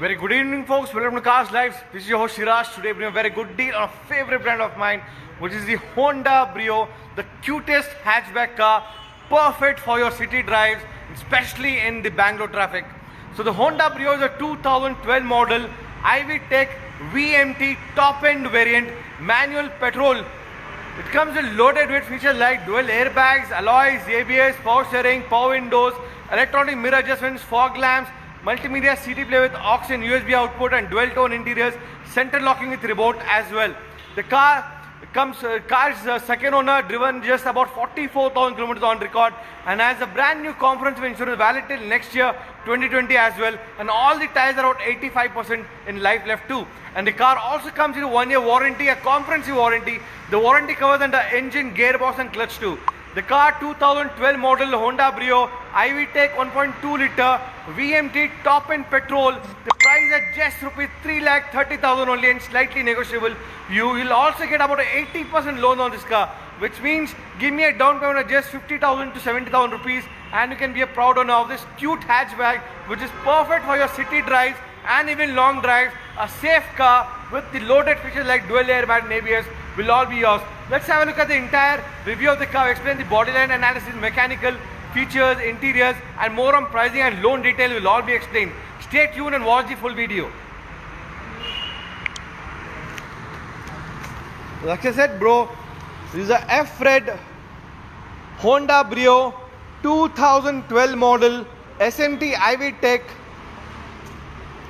Very good evening, folks. Welcome to Cars Lives. This is your host Shiraj. Today, bring a very good deal on a favorite brand of mine, which is the Honda Brio, the cutest hatchback car, perfect for your city drives, especially in the Bangalore traffic. So, the Honda Brio is a 2012 model IV Tech VMT top-end variant, manual petrol. It comes with loaded with features like dual airbags, alloys, ABS, power steering, power windows, electronic mirror adjustments, fog lamps, multimedia CD player with aux and USB output, and dual tone interiors, center locking with remote as well. The car is second owner, driven just about 44,000 kilometers on record, and has a brand new comprehensive insurance valid till next year 2020 as well, and all the tires are about 85% in life left too. And the car also comes with a 1-year warranty, a comprehensive warranty. The warranty covers under engine, gearbox and clutch too. The car 2012 model Honda Brio IV Tech 1.2 liter VMT top end petrol. The price at just rupees 3,30,000 only and slightly negotiable. You will also get about 80% loan on this car, which means give me a down payment of just 50,000 to 70,000 rupees, and you can be a proud owner of this cute hatchback, which is perfect for your city drives and even long drives. A safe car with the loaded features like dual airbag and ABS will all be yours. Let's have a look at the entire review of the car, explain the bodyline analysis, mechanical features, interiors, and more on pricing and loan detail will all be explained. Stay tuned and watch the full video. Like I said, bro, this is a F-Red Honda Brio 2012 model SMT IV Tech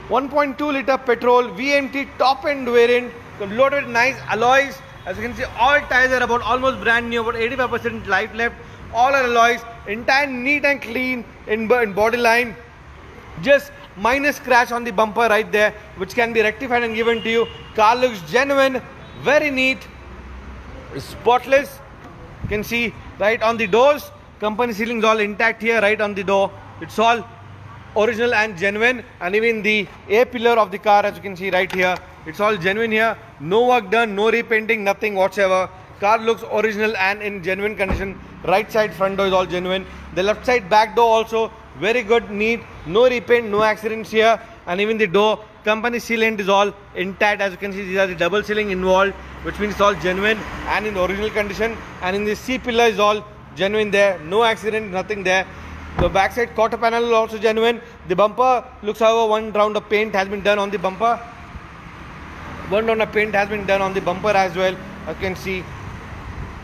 1.2 liter petrol VMT top end variant, loaded with nice alloys. As you can see, all tires are about almost brand new, about 85% life left. All are alloys, entire neat and clean in body line. Just minor scratch on the bumper right there, which can be rectified and given to you. Car looks genuine, very neat, spotless. You can see right on the doors, company sealing is all intact here, right on the door. It's all original and genuine, and even the A pillar of the car, as you can see right here, it's all genuine here. No work done, no repainting, nothing whatsoever. Car looks original and in genuine condition. Right side front door is all genuine. The left side back door also very good, neat, no repaint, no accidents here. And even the door company sealant is all intact. As you can see, these are the double sealing involved, which means it's all genuine and in the original condition. And in the C pillar is all genuine there, no accident, nothing there. The backside quarter panel is also genuine. The bumper looks, however, one round of paint has been done on the bumper. One round of paint has been done on the bumper as well, as you can see.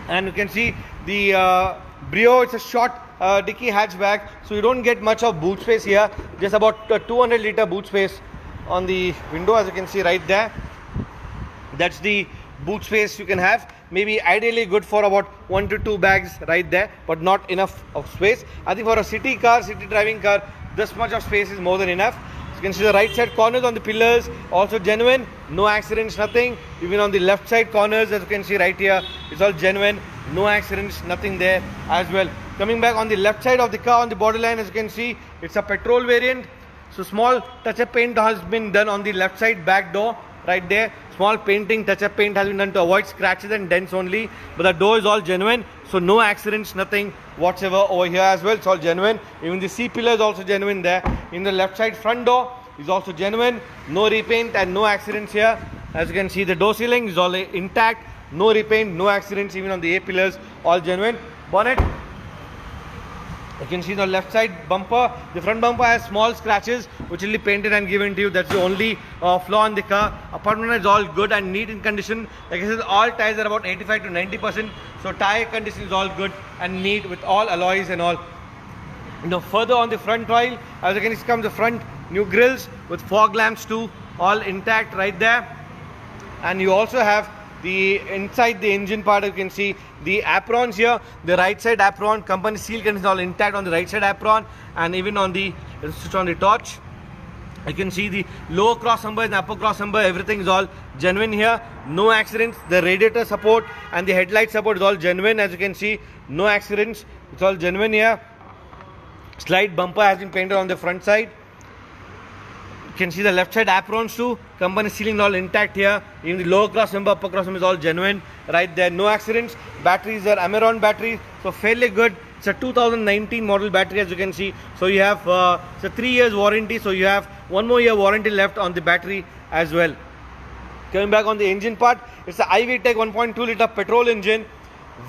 And you can see the Brio, it's a short dicky hatchback, so you don't get much of boot space here. Just about 200 liter boot space on the window, as you can see right there. That's the boot space you can have. Maybe ideally good for about 1 to 2 bags right there, but not enough of space. I think for a city car, city driving car, this much of space is more than enough. You can see the right side corners on the pillars also genuine, no accidents, nothing. Even on the left side corners, as you can see right here, it's all genuine, no accidents, nothing there as well. Coming back on the left side of the car, on the borderline, as you can see, it's a petrol variant. So small touch-up paint has been done on the left side back door right there. Small painting, touch-up paint has been done to avoid scratches and dents only, but the door is all genuine, so no accidents, nothing whatsoever over here as well. It's all genuine. Even the C pillar is also genuine there. In the left side front door is also genuine, no repaint and no accidents here. As you can see, the door sealing is all intact, no repaint, no accidents. Even on the A pillars, all genuine. Bonnet, you can see the left side bumper, the front bumper has small scratches which will be painted and given to you. That's the only flaw in the car. Apart from that, it's all good and neat in condition. Like I said, all tires are about 85 to 90%. So tire condition is all good and neat with all alloys and all. Now further on the front rail, as you can see, comes the front new grills with fog lamps too, all intact right there. And you also have the inside the engine part, you can see the aprons here. The right side apron, company seal condition is all intact on the right side apron, and even on the switch on the torch, you can see the lower cross number and upper cross number, everything is all genuine here, no accidents. The radiator support and the headlight support is all genuine, as you can see, no accidents, it's all genuine here. Slide bumper has been painted on the front side. You can see the left side aprons too, company sealing all intact here. Even the lower cross number, upper cross number is all genuine right there, no accidents. Batteries are Amaron batteries, so fairly good It's a 2019 model battery, as you can see. So you have it's a 3 years warranty, so you have 1 more year warranty left on the battery as well. Coming back on the engine part, it's a iVTEC 1.2 liter petrol engine,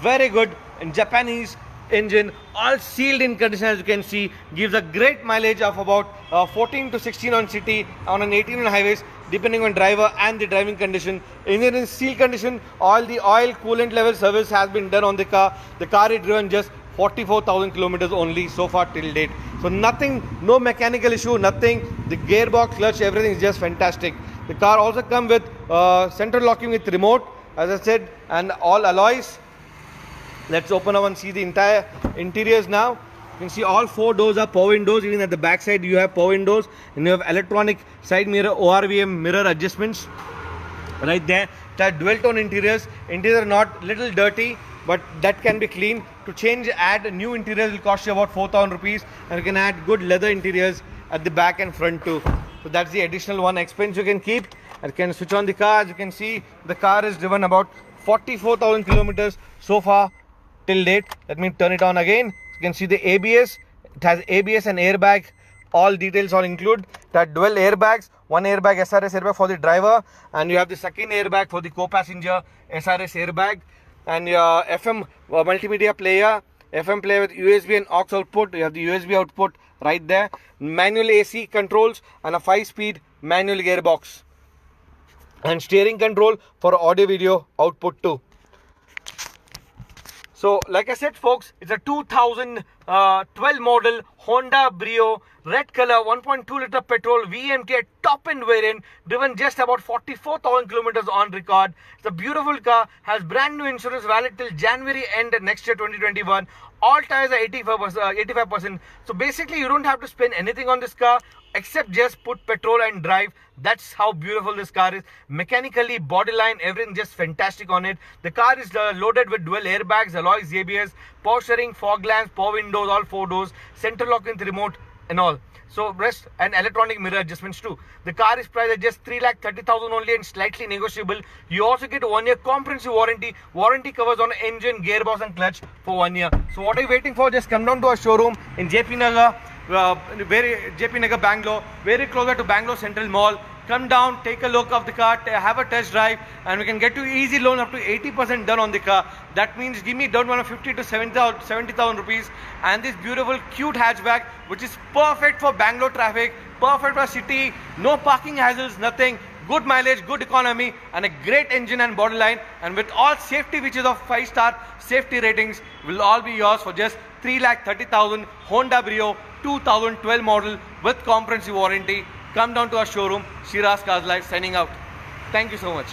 very good, and Japanese engine, all sealed in condition, as you can see. Gives a great mileage of about 14 to 16 on city, on an 18 on highways, depending on driver and the driving condition. Engine is sealed condition. All the oil, coolant level service has been done on the car. The car is driven just 44,000 kilometers only so far till date. So nothing, no mechanical issue, nothing. The gearbox, clutch, everything is just fantastic. The car also comes with central locking with remote, as I said, and all alloys. Let's open up and see the entire interiors now. You can see all 4 doors are power windows. Even at the back side you have power windows, and you have electronic side mirror, ORVM mirror adjustments right there. That dual tone interiors. Interiors are not little dirty, but that can be cleaned. To change, add new interiors will cost you about 4,000 rupees, and you can add good leather interiors at the back and front too. So that's the additional one expense you can keep. And you can switch on the car. As you can see, the car is driven about 44,000 kilometers so far till date. Let me turn it on again. You can see the ABS. It has ABS and airbag. All details are included. That dual airbags. One airbag, SRS airbag for the driver, and you have the second airbag for the co-passenger, SRS airbag. And your FM multimedia player, FM player with USB and aux output. You have the USB output right there. Manual AC controls and a 5-speed manual gearbox. And steering control for audio video output too. So like I said folks, it's a 2012 model Honda Brio, red color, 1.2 liter petrol VMT at top end variant, driven just about 44,000 kilometers on record. It's a beautiful car, has brand new insurance valid till January end next year 2021. All tires are 85%. So basically you don't have to spend anything on this car except just put petrol and drive. That's how beautiful this car is. Mechanically, body line, everything just fantastic on it. The car is loaded with dual airbags, alloys, ABS, power steering, fog lamps, power windows, all 4 doors, central lock with remote and all. So rest and electronic mirror adjustments too. The car is priced at just 3,30,000 only and slightly negotiable. You also get 1 year comprehensive warranty. Warranty covers on engine, gearbox and clutch for 1 year. So what are you waiting for? Just come down to our showroom in JP Nagar. JP Nagar, Bangalore, very closer to Bangalore Central Mall. Come down, take a look of the car, have a test drive, and we can get you easy loan up to 80% done on the car. That means give me down 50 to 70,000 rupees, and this beautiful cute hatchback, which is perfect for Bangalore traffic, perfect for city, no parking hassles, nothing. Good mileage, good economy, and a great engine and body line, and with all safety features of 5-star safety ratings, will all be yours for just 3,30,000 Honda Brio 2012 model with comprehensive warranty. Come down to our showroom. Shiraz Cars Life signing out. Thank you so much.